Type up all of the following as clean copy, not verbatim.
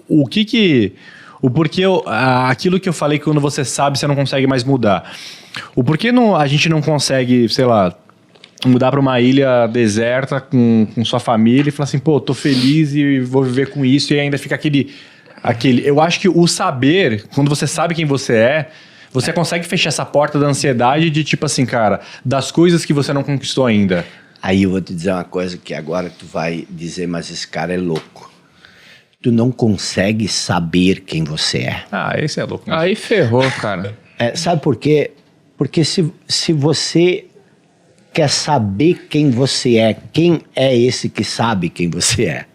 o porquê, aquilo que eu falei que quando você sabe, você não consegue mais mudar. O porquê a gente não consegue, sei lá, mudar para uma ilha deserta com sua família e falar assim, pô, tô feliz e vou viver com isso, e ainda fica aquele... Eu acho que o saber, quando você sabe quem você é, você consegue fechar essa porta da ansiedade de tipo assim, cara, das coisas que você não conquistou ainda. Aí eu vou te dizer uma coisa que agora tu vai dizer, mas esse cara é louco. Tu não consegue saber quem você é. Ah, esse é louco. Aí ferrou, cara. Sabe por quê? Porque se você quer saber quem você é, quem é esse que sabe quem você é?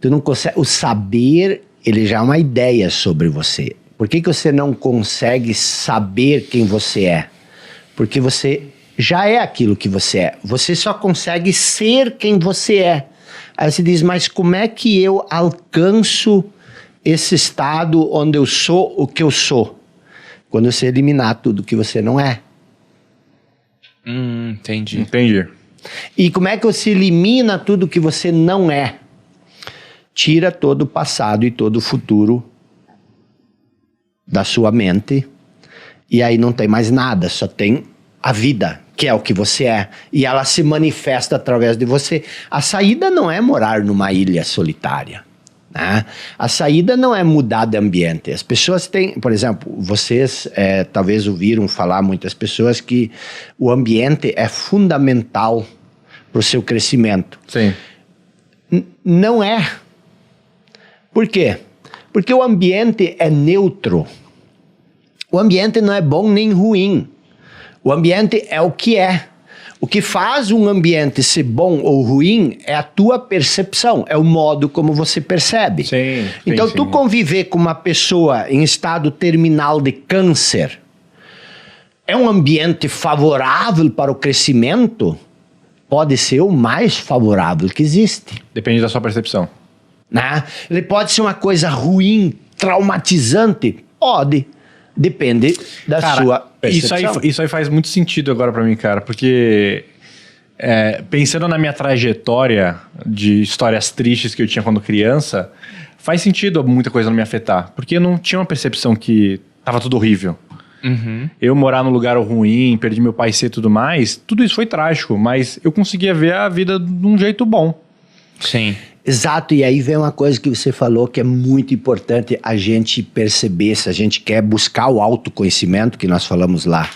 Tu não consegue. O saber, ele já é uma ideia sobre você. Por que você não consegue saber quem você é? Porque você já é aquilo que você é. Você só consegue ser quem você é. Aí você diz, mas como é que eu alcanço esse estado onde eu sou o que eu sou? Quando você eliminar tudo que você não é. Entendi. E como é que você elimina tudo que você não é? Tira todo o passado e todo o futuro da sua mente. E aí não tem mais nada, só tem a vida, que é o que você é, e ela se manifesta através de você. A saída não é morar numa ilha solitária, né? A saída não é mudar de ambiente. As pessoas têm, por exemplo, vocês talvez ouviram falar, muitas pessoas, que o ambiente é fundamental para o seu crescimento. Sim. Não é. Por quê? Porque o ambiente é neutro. O ambiente não é bom nem ruim. O ambiente é o que é. O que faz um ambiente ser bom ou ruim é a tua percepção, é o modo como você percebe. Sim, então, sim. Tu conviver com uma pessoa em estado terminal de câncer é um ambiente favorável para o crescimento? Pode ser o mais favorável que existe. Depende da sua percepção. Né? Ele pode ser uma coisa ruim, traumatizante? Pode. Depende da sua percepção. Isso aí faz muito sentido agora pra mim, cara, porque pensando na minha trajetória de histórias tristes que eu tinha quando criança, faz sentido muita coisa não me afetar, porque eu não tinha uma percepção que tava tudo horrível. Uhum. Eu morar num lugar ruim, perdi meu pai cedo e tudo mais, tudo isso foi trágico, mas eu conseguia ver a vida de um jeito bom. Sim. Exato, e aí vem uma coisa que você falou que é muito importante a gente perceber, se a gente quer buscar o autoconhecimento que nós falamos lá.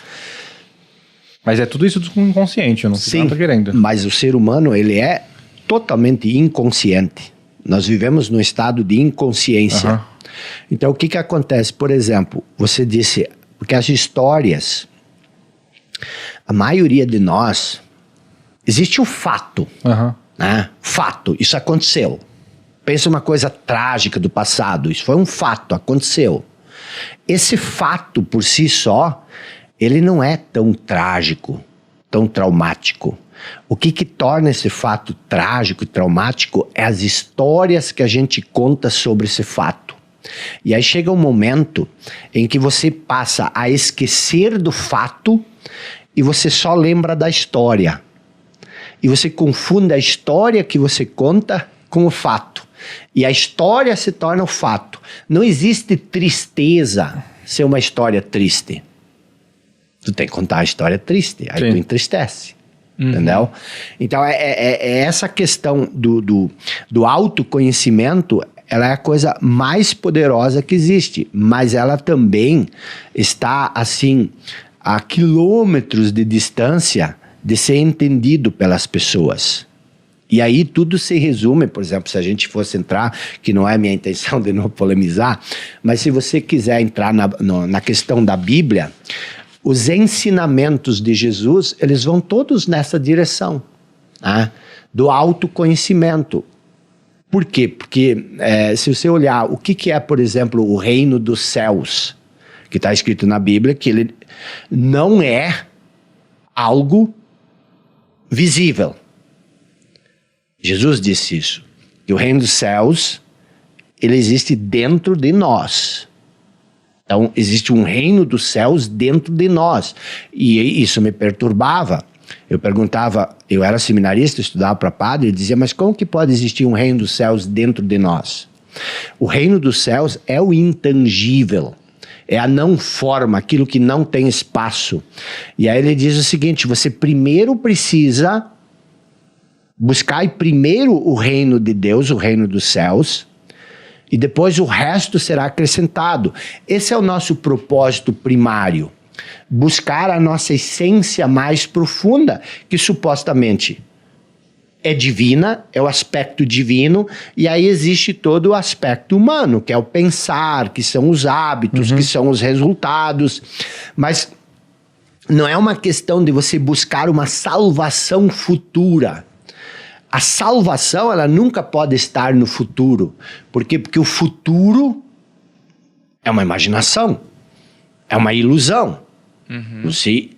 Mas é tudo isso do inconsciente, eu não sei o que eu tô querendo. Mas o ser humano, ele é totalmente inconsciente. Nós vivemos num estado de inconsciência. Uhum. Então, o que acontece? Por exemplo, você disse, porque as histórias, a maioria de nós, existe o fato. Aham. Né? Fato, isso aconteceu. Pensa uma coisa trágica do passado, isso foi um fato, aconteceu. Esse fato por si só, ele não é tão trágico, tão traumático. O que torna esse fato trágico e traumático é as histórias que a gente conta sobre esse fato. E aí chega um momento em que você passa a esquecer do fato e você só lembra da história. E você confunde a história que você conta com o fato. E a história se torna o fato. Não existe tristeza ser uma história triste. Tu tem que contar a história triste, aí tu entristece. Uhum. Entendeu? Então é essa questão do autoconhecimento, ela é a coisa mais poderosa que existe. Mas ela também está assim a quilômetros de distância de ser entendido pelas pessoas. E aí tudo se resume, por exemplo, se a gente fosse entrar, que não é minha intenção de não polemizar, mas se você quiser entrar na questão da Bíblia, os ensinamentos de Jesus, eles vão todos nessa direção, né? Do autoconhecimento. Por quê? Porque se você olhar o que é, por exemplo, o reino dos céus, que está escrito na Bíblia, que ele não é algo visível. Jesus disse isso, que o reino dos céus, ele existe dentro de nós. Então, existe um reino dos céus dentro de nós. E isso me perturbava. Eu perguntava, eu era seminarista, estudava para padre, e dizia, mas como que pode existir um reino dos céus dentro de nós? O reino dos céus é o intangível, é a não forma, aquilo que não tem espaço. E aí ele diz o seguinte: você primeiro precisa buscar primeiro o reino de Deus, o reino dos céus, e depois o resto será acrescentado. Esse é o nosso propósito primário. Buscar a nossa essência mais profunda, que supostamente é divina, é o aspecto divino, e aí existe todo o aspecto humano, que é o pensar, que são os hábitos, que são os resultados. Mas não é uma questão de você buscar uma salvação futura. A salvação, ela nunca pode estar no futuro. Por quê? Porque o futuro é uma imaginação, é uma ilusão. Você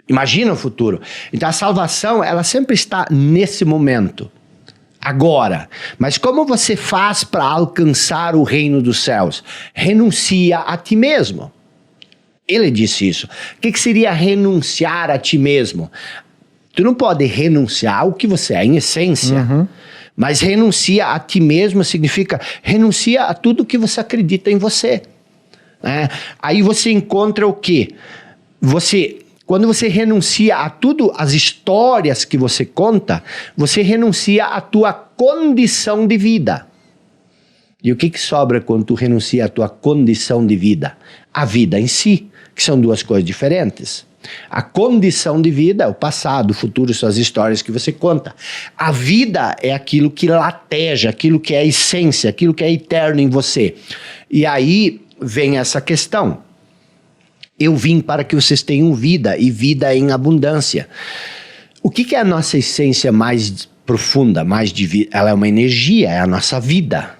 imagina o futuro. Então a salvação, ela sempre está nesse momento, agora. Mas como você faz para alcançar o reino dos céus? Renuncia a ti mesmo. Ele disse isso. O que seria renunciar a ti mesmo? Tu não pode renunciar ao que você é em essência. Mas renuncia a ti mesmo significa renuncia a tudo que você acredita em você. Aí você encontra o quê? Quando você renuncia a tudo, as histórias que você conta, você renuncia à tua condição de vida. E o que sobra quando tu renuncia à tua condição de vida? A vida em si, que são duas coisas diferentes. A condição de vida é o passado, o futuro, são as histórias que você conta. A vida é aquilo que lateja, aquilo que é a essência, aquilo que é eterno em você. E aí vem essa questão. Eu vim para que vocês tenham vida, e vida em abundância. O que é a nossa essência mais profunda, mais divina? Ela é uma energia, é a nossa vida.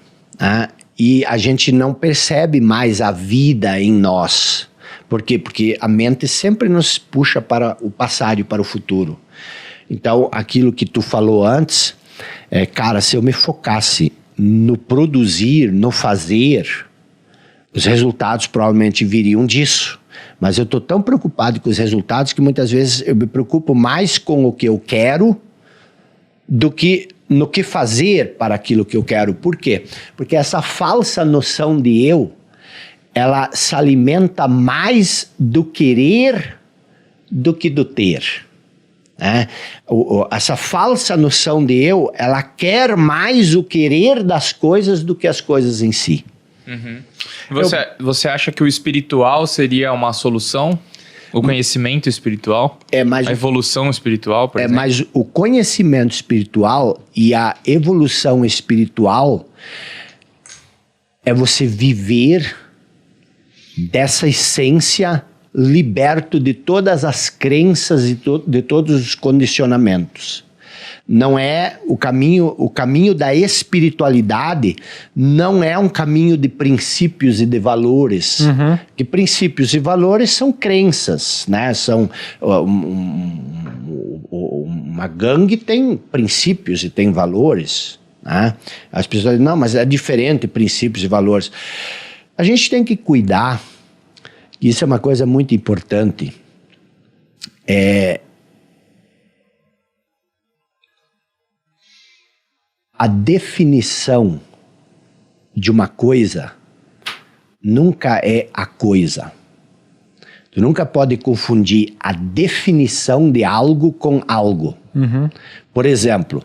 E a gente não percebe mais a vida em nós. Por quê? Porque a mente sempre nos puxa para o passado e para o futuro. Então, aquilo que tu falou antes, cara, se eu me focasse no produzir, no fazer, os resultados provavelmente viriam disso. Mas eu estou tão preocupado com os resultados que muitas vezes eu me preocupo mais com o que eu quero do que no que fazer para aquilo que eu quero. Por quê? Porque essa falsa noção de eu, ela se alimenta mais do querer do que do ter. Essa falsa noção de eu, ela quer mais o querer das coisas do que as coisas em si. Você acha que o espiritual seria uma solução? O conhecimento espiritual? A evolução espiritual, por exemplo? Mas o conhecimento espiritual e a evolução espiritual é você viver dessa essência liberto de todas as crenças e de todos os condicionamentos. Não é o caminho da espiritualidade não é um caminho de princípios e de valores. Que princípios e valores são crenças, né? São uma gangue tem princípios e tem valores, né? As pessoas dizem, não, mas é diferente princípios e valores. A gente tem que cuidar, isso é uma coisa muito importante, a definição de uma coisa nunca é a coisa. Tu nunca pode confundir a definição de algo com algo. Por exemplo,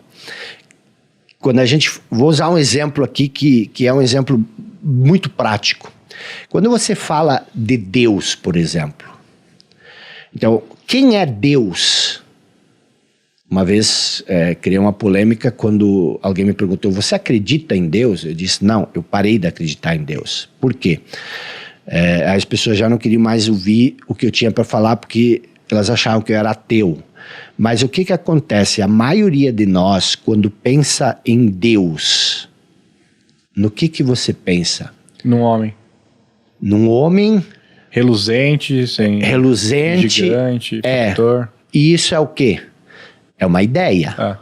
quando a gente... Vou usar um exemplo aqui que é um exemplo muito prático. Quando você fala de Deus, por exemplo. Então, quem é Deus? Uma vez criei uma polêmica quando alguém me perguntou, você acredita em Deus? Eu disse, não, eu parei de acreditar em Deus. Por quê? As pessoas já não queriam mais ouvir o que eu tinha para falar porque elas achavam que eu era ateu. Mas o que acontece? A maioria de nós, quando pensa em Deus, no que você pensa? Num homem. Num homem... Reluzente, gigante, protetor. E isso é o quê? É uma ideia.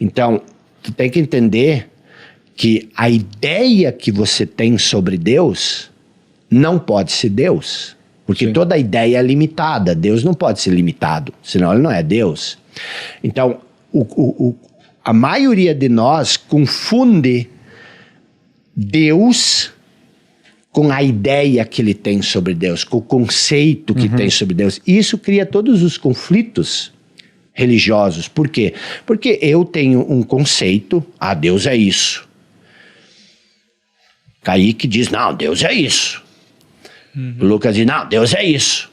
Então, tu tem que entender que a ideia que você tem sobre Deus não pode ser Deus. Porque Sim. toda ideia é limitada. Deus não pode ser limitado, senão ele não é Deus. Então, a maioria de nós confunde Deus com a ideia que ele tem sobre Deus, com o conceito que tem sobre Deus. E isso cria todos os conflitos religiosos. Por quê? Porque eu tenho um conceito, Deus é isso. Kaique diz, não, Deus é isso. O Lucas diz, não, Deus é isso.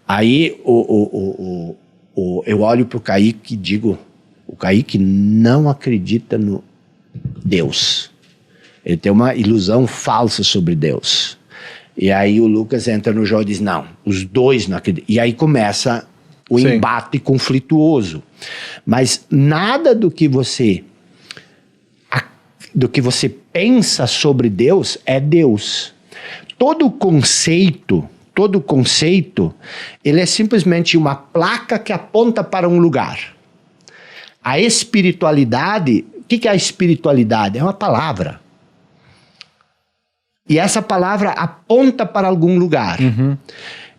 Aí eu olho para o Kaique e digo, o Kaique não acredita no Deus. Ele tem uma ilusão falsa sobre Deus. E aí o Lucas entra no jogo e diz, não, os dois não acreditam. E aí começa o embate conflituoso. Mas nada do que você pensa sobre Deus é Deus. Todo conceito, ele é simplesmente uma placa que aponta para um lugar. A espiritualidade, o que é a espiritualidade? É uma palavra. E essa palavra aponta para algum lugar.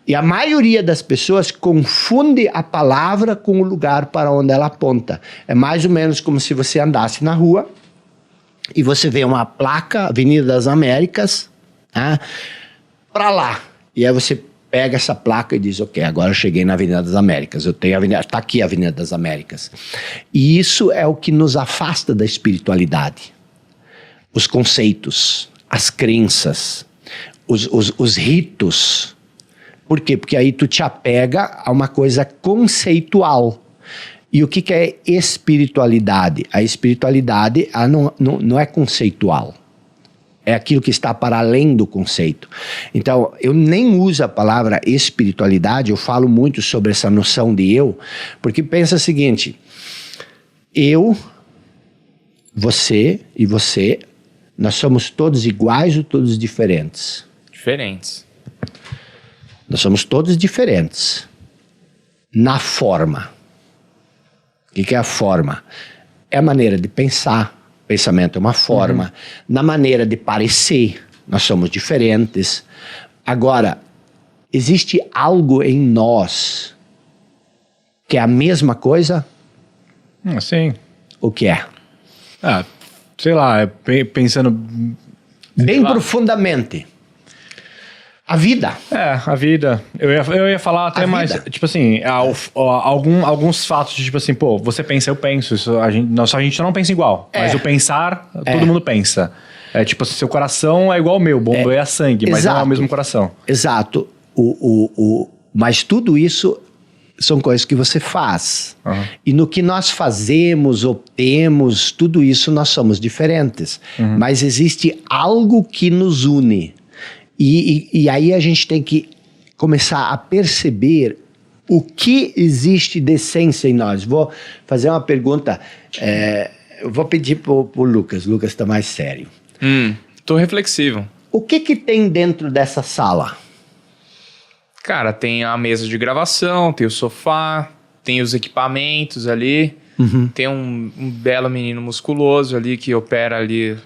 E a maioria das pessoas confunde a palavra com o lugar para onde ela aponta. É mais ou menos como se você andasse na rua e você vê uma placa, Avenida das Américas, para lá. E aí você pega essa placa e diz, ok, agora eu cheguei na Avenida das Américas. Está aqui a Avenida das Américas. E isso é o que nos afasta da espiritualidade. Os conceitos, as crenças, os ritos. Por quê? Porque aí tu te apega a uma coisa conceitual. E o que é espiritualidade? A espiritualidade não é conceitual. É aquilo que está para além do conceito. Então, eu nem uso a palavra espiritualidade, eu falo muito sobre essa noção de eu, porque pensa o seguinte, eu, você e você, nós somos todos iguais ou todos diferentes? Diferentes. Nós somos todos diferentes. Na forma. O que é a forma? É a maneira de pensar. Pensamento é uma forma. Na maneira de parecer, nós somos diferentes. Agora, existe algo em nós que é a mesma coisa? Sim. O que é? Sei lá, pensando... Bem profundamente. A vida. A vida. Eu ia falar até mais, tipo assim, alguns fatos de tipo assim, pô, você pensa, eu penso, isso, a gente não pensa igual, mas o pensar, todo mundo pensa. É tipo assim, seu coração é igual ao meu, bombeia sangue, mas não é o mesmo coração. Exato. Mas tudo isso são coisas que você faz. E no que nós fazemos, obtemos, tudo isso nós somos diferentes. Mas existe algo que nos une. E aí a gente tem que começar a perceber o que existe de essência em nós. Vou fazer uma pergunta, eu vou pedir pro Lucas. O Lucas está mais sério. Tô reflexivo. O que tem dentro dessa sala? Cara, tem a mesa de gravação, tem o sofá, tem os equipamentos ali. Tem um belo menino musculoso ali que opera ali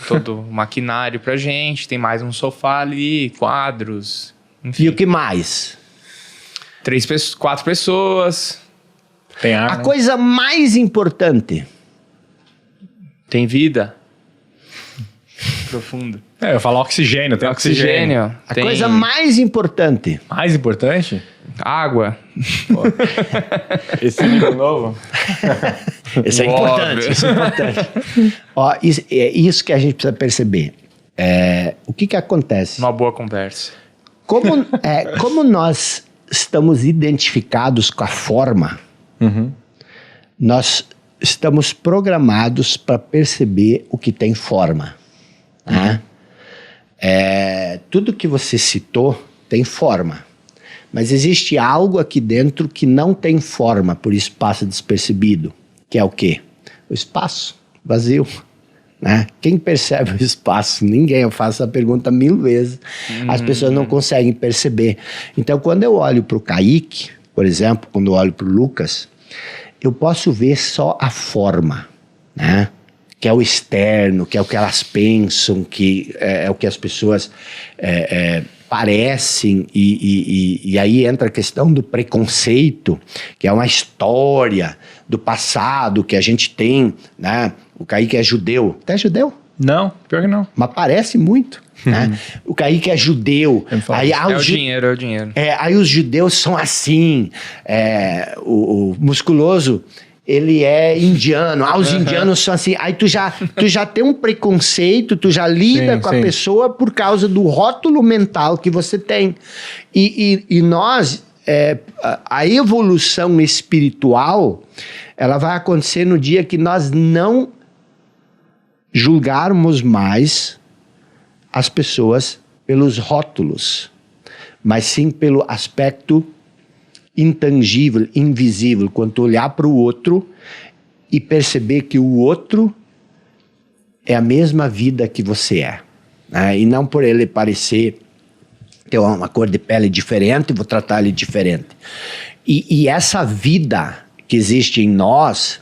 todo o maquinário pra gente. Tem mais um sofá ali, quadros, enfim. E o que mais? 4 pessoas. Tem ar, a coisa mais importante. Tem vida. Profundo. Eu ia falar oxigênio, tem oxigênio. A coisa mais importante. Mais importante? Água. Esse livro novo? Isso é importante. Isso é importante. É isso que a gente precisa perceber. O que acontece? Uma boa conversa. Como nós estamos identificados com a forma, nós estamos programados para perceber o que tem forma. Tudo que você citou tem forma. Mas existe algo aqui dentro que não tem forma, por isso passa despercebido. Que é o quê? O espaço vazio. Quem percebe o espaço? Ninguém. Eu faço a pergunta 1000 vezes. As pessoas não conseguem perceber. Então, quando eu olho para o Kaique, por exemplo, quando eu olho para o Lucas, eu posso ver só a forma, que é o externo, que é o que elas pensam, que é o que as pessoas parecem, e aí entra a questão do preconceito, que é uma história do passado que a gente tem, O Kaique é judeu. Até judeu? Não, pior que não. Mas parece muito. Né? O Kaique é judeu. Aí, É o dinheiro. Aí os judeus são assim. O musculoso, ele é indiano. Os indianos são assim. Aí tu já tem um preconceito, tu já lida com a pessoa por causa do rótulo mental que você tem. E nós, a evolução espiritual, ela vai acontecer no dia que nós não julgarmos mais as pessoas pelos rótulos, mas sim pelo aspecto intangível, invisível, quando tu olhar para o outro e perceber que o outro é a mesma vida que você é, né? E não por ele parecer ter uma cor de pele diferente, vou tratar ele diferente. E essa vida que existe em nós,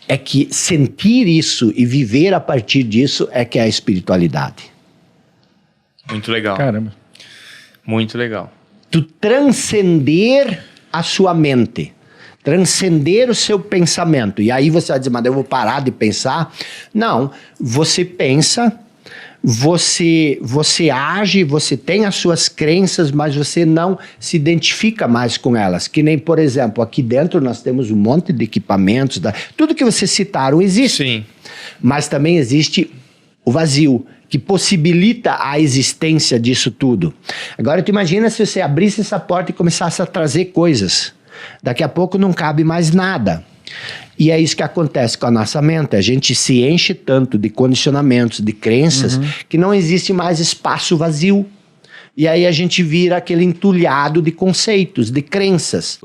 é que sentir isso e viver a partir disso é que é a espiritualidade. Muito legal. Caramba. Muito legal. Tu transcender a sua mente, transcender o seu pensamento. E aí você vai dizer, mas eu vou parar de pensar? Não, você pensa, você age, você tem as suas crenças, mas você não se identifica mais com elas. Que nem, por exemplo, aqui dentro nós temos um monte de equipamentos, tudo que vocês citaram existe. Sim. Mas também existe o vazio, que possibilita a existência disso tudo. Agora tu imagina se você abrisse essa porta e começasse a trazer coisas. Daqui a pouco não cabe mais nada. E é isso que acontece com a nossa mente. A gente se enche tanto de condicionamentos, de crenças, que não existe mais espaço vazio. E aí a gente vira aquele entulhado de conceitos, de crenças.